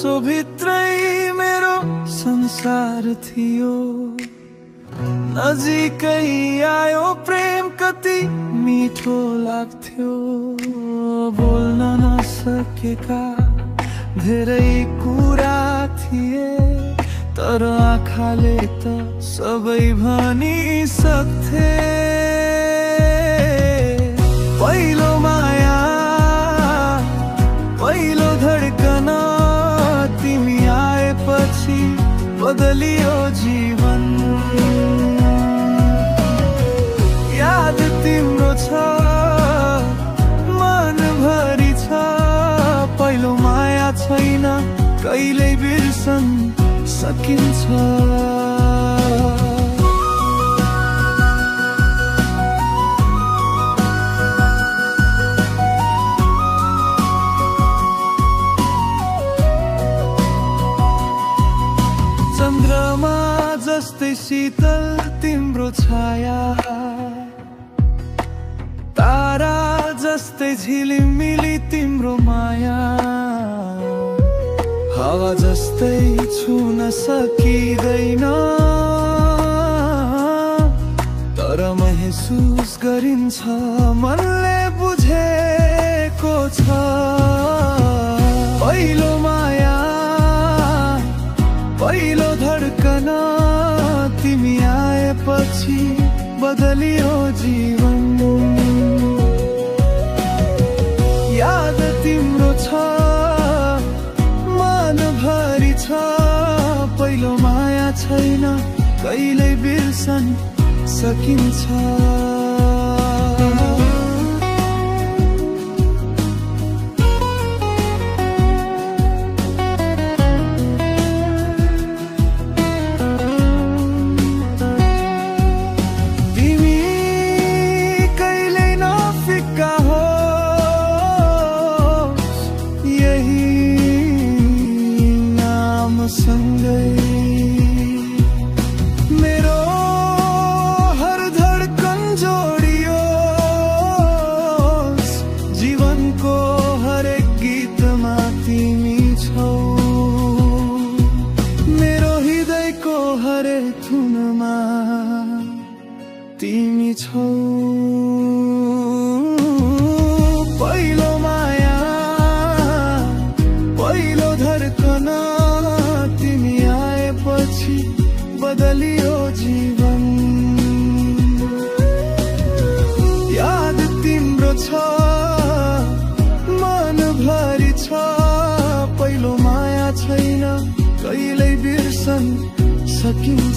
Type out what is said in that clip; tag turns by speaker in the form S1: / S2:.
S1: So भित्रै मेरो संसार थियो। नजिकै आयो प्रेम कति मिठो लाग्थ्यो। बोल्न नसकेका धेरै कुरा थिए, तर आँखाले त सबै भनिसक्थे। पहिलो माया पहिलो धड्कन तिमी आएपछि बदलियो जीवन। याद तिम्रो छ मनभरि छ, पहिलो माया छैन कहिल्यै बिर्सन सकिन्छ। चन्द्रमा जस्तै शीतल तिम्रो छाया, तारा जस्तै झिलिमिली तिम्रो माया। हावा जस्तै छुन सकिँदैन, तर महसुस गरिन्छ, मनले बुझेको छ। पहिलो माया पहिलो धड्कन तिमी आएपछि बदलियो जीवन। याद तिम्रो छ मनभरि छ, पहिलो माया छैन कहिल्यै बिर्सन सकिन्छ। मेरो हर धड्कन जोडियो, जीवनको हरेक गीतमा तिमी छौ। मेरो हृदयको हरेक धुनमा तिमी छौ। पहिलो माया पहिलो धड्कन तिमी आएपछि बदलियो जीवन। याद तिम्रो छ मनभरि छ, पहिलो माया छैन कहिल्यै बिर्सन सकिन्छ।